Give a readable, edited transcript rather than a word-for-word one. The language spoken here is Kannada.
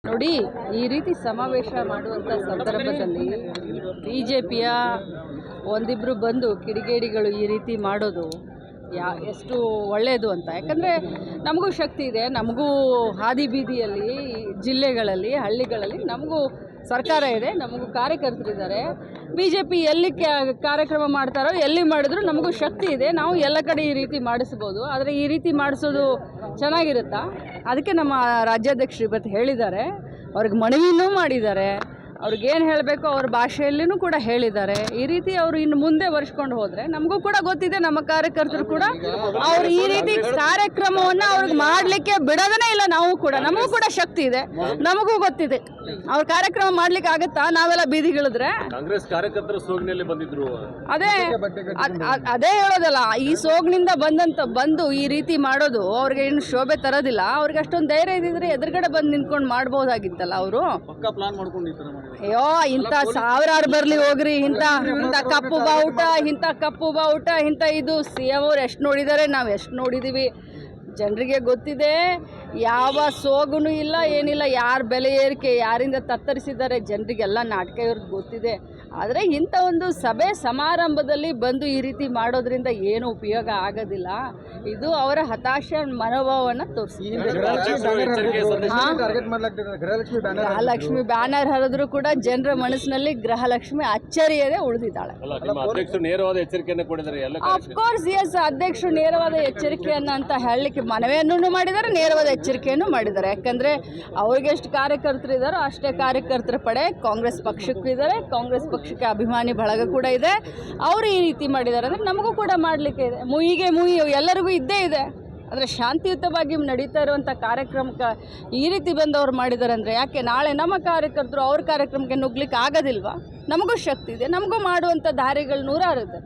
ನೋಡಿ, ಈ ರೀತಿ ಸಮಾವೇಶ ಮಾಡುವಂಥ ಸಂದರ್ಭದಲ್ಲಿ ಬಿಜೆಪಿಯ ಒಂದಿಬ್ಬರು ಬಂದು ಕಿಡಿಗೇಡಿಗಳು ಈ ರೀತಿ ಮಾಡೋದು ಎಷ್ಟು ಒಳ್ಳೆಯದು ಅಂತ. ಯಾಕಂದರೆ ನಮಗೂ ಶಕ್ತಿ ಇದೆ, ನಮಗೂ ಹಾದಿ ಬೀದಿಯಲ್ಲಿ, ಜಿಲ್ಲೆಗಳಲ್ಲಿ, ಹಳ್ಳಿಗಳಲ್ಲಿ ನಮಗೂ ಸರ್ಕಾರ ಇದೆ, ನಮಗೂ ಕಾರ್ಯಕರ್ತರಿದ್ದಾರೆ. ಬಿ ಜೆ ಪಿ ಎಲ್ಲಿ ಕಾರ್ಯಕ್ರಮ ಮಾಡ್ತಾರೋ, ಎಲ್ಲಿ ಮಾಡಿದ್ರು ನಮಗೂ ಶಕ್ತಿ ಇದೆ, ನಾವು ಎಲ್ಲ ಕಡೆ ಈ ರೀತಿ ಮಾಡಿಸ್ಬೋದು. ಆದರೆ ಈ ರೀತಿ ಮಾಡಿಸೋದು ಚೆನ್ನಾಗಿರುತ್ತಾ? ಅದಕ್ಕೆ ನಮ್ಮ ರಾಜ್ಯಾಧ್ಯಕ್ಷರು ಇವತ್ತು ಹೇಳಿದ್ದಾರೆ, ಅವ್ರಿಗೆ ಮನವಿನೂ ಮಾಡಿದ್ದಾರೆ, ಅವ್ರಿಗೇನು ಹೇಳಬೇಕು ಅವ್ರ ಭಾಷೆಯಲ್ಲಿನೂ ಕೂಡ ಹೇಳಿದ್ದಾರೆ. ಈ ರೀತಿ ಅವರು ಇನ್ನು ಮುಂದೆ ವರ್ಷಕೊಂಡು ಹೋದರೆ ನಮಗೂ ಕೂಡ ಗೊತ್ತಿದೆ, ನಮ್ಮ ಕಾರ್ಯಕರ್ತರು ಕೂಡ ಅವ್ರು ಈ ರೀತಿ ಕಾರ್ಯಕ್ರಮವನ್ನು ಅವ್ರಿಗೆ ಮಾಡಲಿಕ್ಕೆ ಬಿಡೋದೇ ಇಲ್ಲ. ನಾವು ಕೂಡ, ನಮಗೂ ಕೂಡ ಶಕ್ತಿ ಇದೆ, ನಮಗೂ ಗೊತ್ತಿದೆ ಅವ್ರ ಕಾರ್ಯಕ್ರಮ ಮಾಡ್ಲಿಕ್ಕೆ ಆಗುತ್ತಾ? ನಾವೆಲ್ಲ ಬೀದಿಗಿಳಿದ್ರೆ ಕಾಂಗ್ರೆಸ್ ಕಾರ್ಯಕರ್ತರು ಸೋಗಿನಲ್ಲಿ ಬಂದಿದ್ರು. ಅದೇ ಹೇಳೋದಲ್ಲ, ಈ ಸೋಗಿನಿಂದ ಬಂದು ಈ ರೀತಿ ಮಾಡೋದು ಅವ್ರಿಗೆ ಏನು ಶೋಭೆ ತರೋದಿಲ್ಲ. ಅವ್ರಿಗೆ ಅಷ್ಟೊಂದು ಧೈರ್ಯ ಇದ್ದಿದ್ರೆ ಎದುರುಗಡೆ ಬಂದು ನಿಂತ್ಕೊಂಡು ಮಾಡ್ಬೋದಾಗಿತ್ತಲ್ಲ ಅವರು. ಅಯ್ಯೋ, ಇಂಥ ಸಾವಿರಾರು ಬರಲಿ ಹೋಗ್ರಿ, ಇಂಥ ಕಪ್ಪು ಬಾವುಟ, ಇಂಥ ಇದು ಸಿ ಎಂ ಅವ್ರು ಎಷ್ಟು ನೋಡಿದ್ದಾರೆ, ನಾವು ಎಷ್ಟು ನೋಡಿದ್ದೀವಿ. ಜನರಿಗೆ ಗೊತ್ತಿದೆ, ಯಾವ ಸೋಗೂ ಇಲ್ಲ, ಏನಿಲ್ಲ. ಯಾರು ಬೆಲೆ ಏರಿಕೆ, ಯಾರಿಂದ ತತ್ತರಿಸಿದ್ದಾರೆ ಜನರಿಗೆಲ್ಲ ನಾಟಕ ಇವ್ರಿಗೆ ಗೊತ್ತಿದೆ. ಆದರೆ ಇಂಥ ಒಂದು ಸಭೆ ಸಮಾರಂಭದಲ್ಲಿ ಬಂದು ಈ ರೀತಿ ಮಾಡೋದ್ರಿಂದ ಏನು ಉಪಯೋಗ ಆಗೋದಿಲ್ಲ. ಇದು ಅವರ ಹತಾಶೆ ಮನೋಭಾವವನ್ನು ತೋರಿಸಿದೆ. ಗೃಹಲಕ್ಷ್ಮಿ ಬ್ಯಾನರ್ ಹರಿದ್ರು ಕೂಡ ಜನರ ಮನಸ್ಸಿನಲ್ಲಿ ಗೃಹಲಕ್ಷ್ಮಿ ಅಚ್ಚರಿಯದೇ ಉಳಿದಿದ್ದಾಳೆ. ಅಫ್ಕೋರ್ಸ್ ಎಸ್, ಅಧ್ಯಕ್ಷರು ನೇರವಾದ ಎಚ್ಚರಿಕೆಯನ್ನು ಅಂತ ಹೇಳಲಿಕ್ಕೆ ಮನವಿಯನ್ನು ಮಾಡಿದ್ದಾರೆ, ನೇರವಾದ ಎಚ್ಚರಿಕೆಯನ್ನು ಮಾಡಿದ್ದಾರೆ. ಯಾಕಂದರೆ ಅವ್ರಿಗೆ ಎಷ್ಟು ಕಾರ್ಯಕರ್ತರು ಇದ್ದಾರೋ ಅಷ್ಟೇ ಕಾರ್ಯಕರ್ತರ ಪಡೆ ಕಾಂಗ್ರೆಸ್ ಪಕ್ಷಕ್ಕೂ ಇದ್ದಾರೆ, ಕಾಂಗ್ರೆಸ್ ಪಕ್ಷಕ್ಕೆ ಅಭಿಮಾನಿ ಬಳಗ ಕೂಡ ಇದೆ. ಅವರು ಈ ರೀತಿ ಮಾಡಿದ್ದಾರೆ ಅಂದರೆ ನಮಗೂ ಕೂಡ ಮಾಡಲಿಕ್ಕೆ ಇದೆ. ಮುಯಿ ಎಲ್ಲರಿಗೂ ಇದ್ದೇ ಇದೆ. ಆದರೆ ಶಾಂತಿಯುತವಾಗಿ ನಡೀತಾ ಇರುವಂಥ ಕಾರ್ಯಕ್ರಮಕ್ಕೆ ಈ ರೀತಿ ಬಂದು ಅವ್ರು ಮಾಡಿದ್ದಾರೆ ಅಂದರೆ ಯಾಕೆ? ನಾಳೆ ನಮ್ಮ ಕಾರ್ಯಕರ್ತರು ಅವ್ರ ಕಾರ್ಯಕ್ರಮಕ್ಕೆ ನುಗ್ಲಿಕ್ಕೆ ಆಗೋದಿಲ್ವಾ? ನಮಗೂ ಶಕ್ತಿ ಇದೆ, ನಮಗೂ ಮಾಡುವಂಥ ದಾರಿಗಳು ನೂರಾರು ಇದೆ.